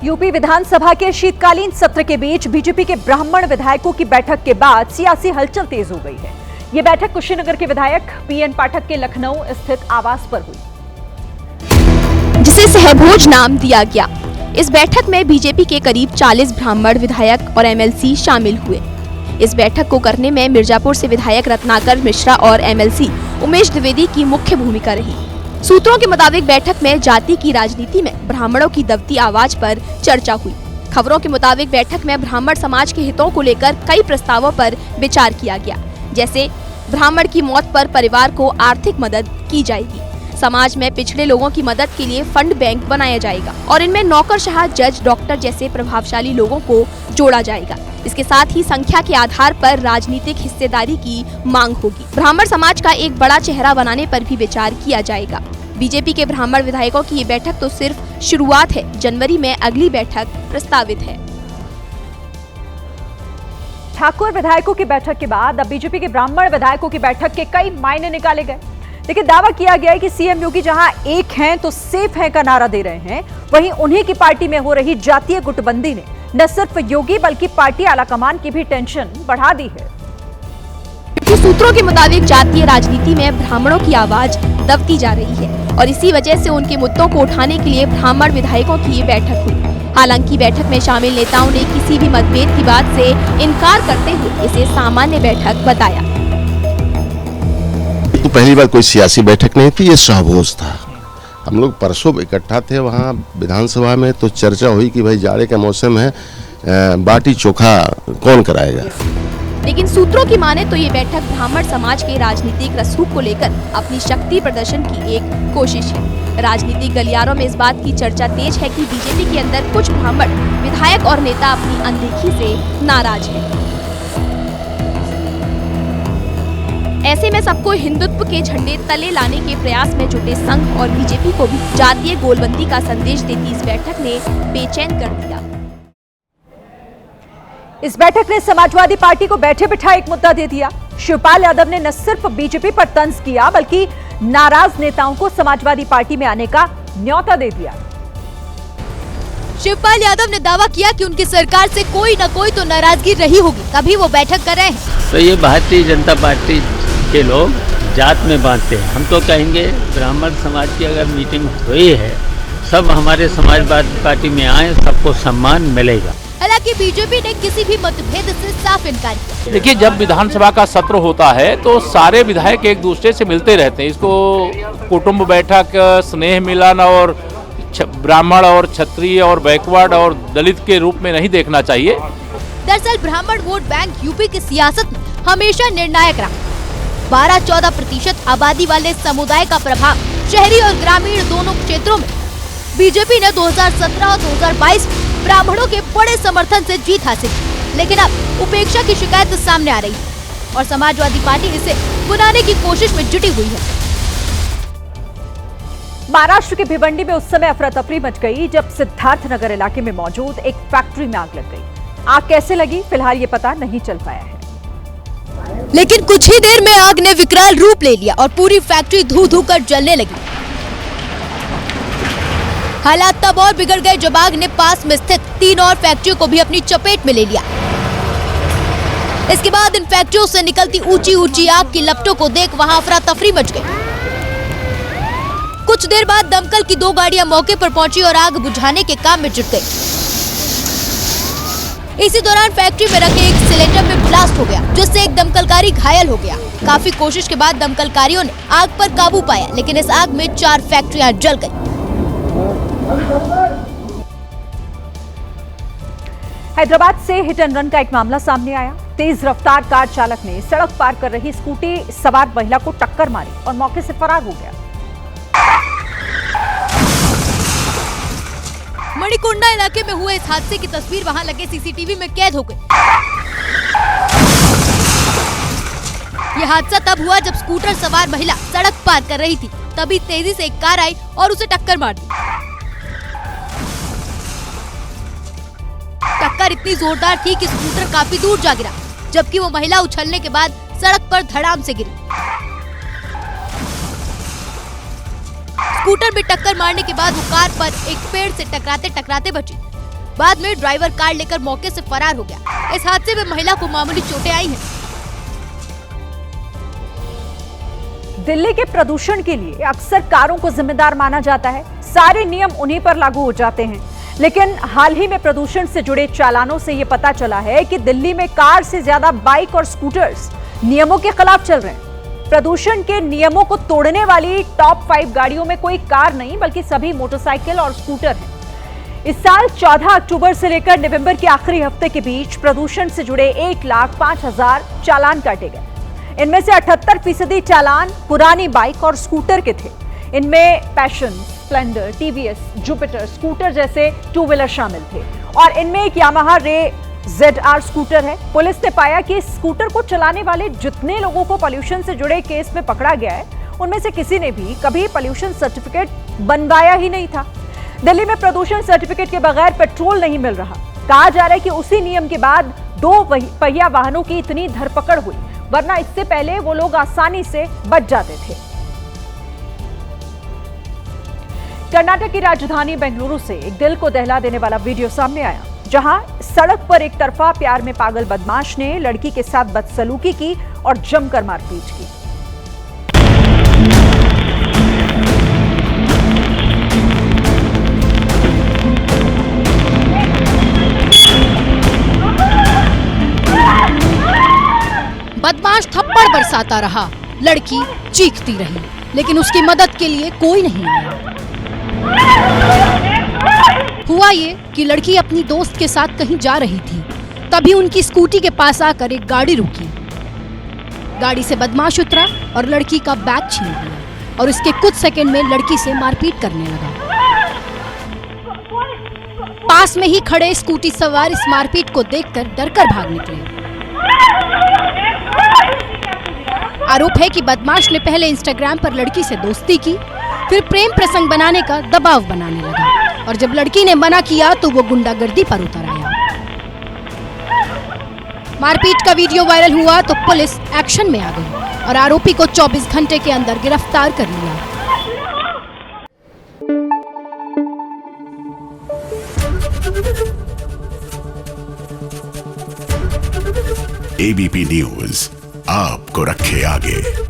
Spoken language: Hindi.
यूपी विधानसभा के शीतकालीन सत्र के बीच बीजेपी के ब्राह्मण विधायकों की बैठक के बाद सियासी हलचल तेज हो गई है। ये बैठक कुशीनगर के विधायक पीएन पाठक के लखनऊ स्थित आवास पर हुई, जिसे सहभोज नाम दिया गया। इस बैठक में बीजेपी के करीब 40 ब्राह्मण विधायक और एमएलसी शामिल हुए। इस बैठक को करने में मिर्जापुर से विधायक रत्नाकर मिश्रा और एमएलसी उमेश द्विवेदी की मुख्य भूमिका रही। सूत्रों के मुताबिक बैठक में जाति की राजनीति में ब्राह्मणों की दबती आवाज पर चर्चा हुई। खबरों के मुताबिक बैठक में ब्राह्मण समाज के हितों को लेकर कई प्रस्तावों पर विचार किया गया, जैसे ब्राह्मण की मौत पर परिवार को आर्थिक मदद की जाएगी, समाज में पिछड़े लोगों की मदद के लिए फंड बैंक बनाया जाएगा और इनमें नौकरशाह, जज, डॉक्टर जैसे प्रभावशाली लोगों को जोड़ा जाएगा। इसके साथ ही संख्या के आधार पर राजनीतिक हिस्सेदारी की मांग होगी। ब्राह्मण समाज का एक बड़ा चेहरा बनाने पर भी विचार किया जाएगा। बीजेपी के ब्राह्मण विधायकों की ये बैठक तो सिर्फ शुरुआत है। जनवरी में अगली बैठक प्रस्तावित है। ठाकुर विधायकों की बैठक के बाद अब बीजेपी के ब्राह्मण विधायकों की बैठक के कई मायने निकाले गए। लेकिन दावा किया गया है कि सीएम योगी जहां एक हैं तो सेफ हैं का नारा दे रहे हैं, वहीं उन्हीं की पार्टी में हो रही जातीय गुटबंदी ने न सिर्फ योगी बल्कि पार्टी आलाकमान की भी टेंशन बढ़ा दी है। सूत्रों के मुताबिक जातीय राजनीति में ब्राह्मणों की आवाज दबती जा रही है और इसी वजह से उनके मुद्दों को उठाने के लिए ब्राह्मण विधायकों की ये बैठक हुई। हालांकि बैठक में शामिल नेताओं ने किसी भी मतभेद की बात से इनकार करते हुए इसे सामान्य बैठक बताया। तो पहली बार कोई सियासी बैठक नहीं थी, ये सहभोज था। हम लोग परसों इकट्ठा थे वहाँ विधानसभा में, तो चर्चा हुई कि भाई जाड़े का मौसम है, बाटी चोखा कौन कराएगा। लेकिन सूत्रों की माने तो ये बैठक ब्राह्मण समाज के राजनीतिक रसूख को लेकर अपनी शक्ति प्रदर्शन की एक कोशिश है। राजनीतिक गलियारों में इस बात की चर्चा तेज है कि बीजेपी के अंदर कुछ ब्राह्मण विधायक और नेता अपनी अनदेखी से नाराज हैं। ऐसे में सबको हिंदुत्व के झंडे तले लाने के प्रयास में जुटे संघ और बीजेपी को भी जातीय गोलबंदी का संदेश देती इस बैठक ने बेचैन कर दिया। इस बैठक ने समाजवादी पार्टी को बैठे बिठाए एक मुद्दा दे दिया। शिवपाल यादव ने न सिर्फ बीजेपी पर तंज किया बल्कि नाराज नेताओं को समाजवादी पार्टी में आने का न्योता दे दिया। शिवपाल यादव ने दावा किया कि उनकी सरकार से कोई न कोई तो नाराजगी रही होगी, तभी वो बैठक कर रहे हैं। तो ये भारतीय जनता पार्टी के लोग जात में बांटते हैं। हम तो कहेंगे ब्राह्मण समाज की अगर मीटिंग हुई है, सब हमारे समाजवादी पार्टी में आए, सबको सम्मान मिलेगा। हालांकि बीजेपी ने किसी भी मतभेद से साफ इनकार किया। देखिए, जब विधानसभा का सत्र होता है तो सारे विधायक एक दूसरे से मिलते रहते हैं। इसको कुटुंब बैठक, स्नेह मिलन और ब्राह्मण और क्षत्रिय और बैकवर्ड और दलित के रूप में नहीं देखना चाहिए। दरअसल ब्राह्मण वोट बैंक यूपी की सियासत में हमेशा निर्णायक रहा। 12-14% आबादी वाले समुदाय का प्रभाव शहरी और ग्रामीण दोनों क्षेत्रों में। बीजेपी ने 2017 और 2022 ब्राह्मणों के बड़े समर्थन से जीत हासिल की, लेकिन अब उपेक्षा की शिकायत सामने आ रही है और समाजवादी पार्टी इसे बुलाने की कोशिश में जुटी हुई है। महाराष्ट्र के भिवंडी में उस समय अफरा तफरी मच गई जब सिद्धार्थनगर इलाके में मौजूद एक फैक्ट्री में आग लग गई। आग कैसे लगी, फिलहाल ये पता नहीं चल पाया है, लेकिन कुछ ही देर में आग ने विकराल रूप ले लिया और पूरी फैक्ट्री धू-धू कर जलने लगी। हालात तब और बिगड़ गए जब आग ने पास में स्थित 3 और फैक्ट्रियों को भी अपनी चपेट में ले लिया। इसके बाद इन फैक्ट्रियों से निकलती ऊंची ऊंची आग की लपटों को देख वहां अफरा तफरी मच गई। कुछ देर बाद दमकल की 2 गाड़ियां मौके पर पहुंची और आग बुझाने के काम में जुट गई। इसी दौरान फैक्ट्री में रखे एक सिलेंडर में ब्लास्ट हो गया, जिससे एक दमकलकारी घायल हो गया। काफी कोशिश के बाद दमकलकारियों ने आग पर काबू पाया, लेकिन इस आग में 4 फैक्ट्रियां जल गई। हैदराबाद से हिट एंड रन का एक मामला सामने आया। तेज रफ्तार कार चालक ने सड़क पार कर रही स्कूटी सवार महिला को टक्कर मारी और मौके से फरार हो गया। मणिकुंडा इलाके में हुए इस हादसे की तस्वीर वहां लगे सीसीटीवी में कैद हो गई। यह हादसा तब हुआ जब स्कूटर सवार महिला सड़क पार कर रही थी, तभी तेजी से एक कार आई और उसे टक्कर मार दी। टक्कर इतनी जोरदार थी कि स्कूटर काफी दूर जा गिरा, जबकि वो महिला उछलने के बाद सड़क पर धड़ाम से गिरी। स्कूटर में टक्कर मारने के बाद वो कार पर एक पेड़ से टकराते टकराते बची। बाद में ड्राइवर कार लेकर मौके से फरार हो गया। इस हादसे में महिला को मामूली चोटें आई हैं। दिल्ली के प्रदूषण के लिए अक्सर कारों को जिम्मेदार माना जाता है, सारे नियम उन्हीं पर लागू हो जाते हैं। लेकिन हाल ही में प्रदूषण से जुड़े चालानों से ये पता चला है कि दिल्ली में कार से ज्यादा बाइक और स्कूटर्स नियमों के खिलाफ चल रहे हैं। प्रदूषण के नियमों को तोड़ने वाली टॉप 5 गाड़ियों में कोई कार नहीं बल्कि सभी मोटरसाइकिल और स्कूटर हैं। इस साल 14 अक्टूबर से लेकर नवंबर के आखिरी हफ्ते के बीच प्रदूषण से जुड़े 1,05,000 चालान काटे गए। इनमें से 78% चालान पुरानी बाइक और स्कूटर के थे। इनमें passion, Splendor, TVS, Jupiter scooter जैसे 2 व्हीलर शामिल थे और इनमें एक यामाहा रे ZR स्कूटर है। पुलिस ने पाया कि इस स्कूटर को चलाने वाले जितने लोगों को पॉल्यूशन से जुड़े केस में पकड़ा गया है उनमें से किसी ने भी कभी पॉल्यूशन सर्टिफिकेट बनवाया ही नहीं था। दिल्ली में प्रदूषण सर्टिफिकेट के बगैर पेट्रोल नहीं मिल रहा। कहा जा रहा है कि उसी नियम के बाद 2 पहिया वाहनों की इतनी धरपकड़ हुई, वरना इससे पहले वो लोग आसानी से बच जाते थे। कर्नाटक की राजधानी बेंगलुरु से एक दिल को दहला देने वाला वीडियो सामने आया, जहां सड़क पर एक तरफा प्यार में पागल बदमाश ने लड़की के साथ बदसलूकी की और जमकर मारपीट की। बदमाश थप्पड़ बरसाता रहा, लड़की चीखती रही, लेकिन उसकी मदद के लिए कोई नहीं आया। हुआ ये कि लड़की अपनी दोस्त के साथ कहीं जा रही थी, तभी उनकी स्कूटी के पास आकर एक गाड़ी रुकी। गाड़ी से बदमाश उतरा और लड़की का बैग छीन लिया और उसके कुछ सेकंड में लड़की से मारपीट करने लगा। पास में ही खड़े स्कूटी सवार इस मारपीट को देखकर डरकर भाग निकले। आरोप है कि बदमाश ने पहले इंस्टाग्राम पर लड़की से दोस्ती की, फिर प्रेम प्रसंग बनाने का दबाव बनाने लगा और जब लड़की ने मना किया तो वो गुंडागर्दी पर उतर आया। मारपीट का वीडियो वायरल हुआ तो पुलिस एक्शन में आ गई और आरोपी को 24 घंटे के अंदर गिरफ्तार कर लिया। ABP न्यूज आपको रखे आगे।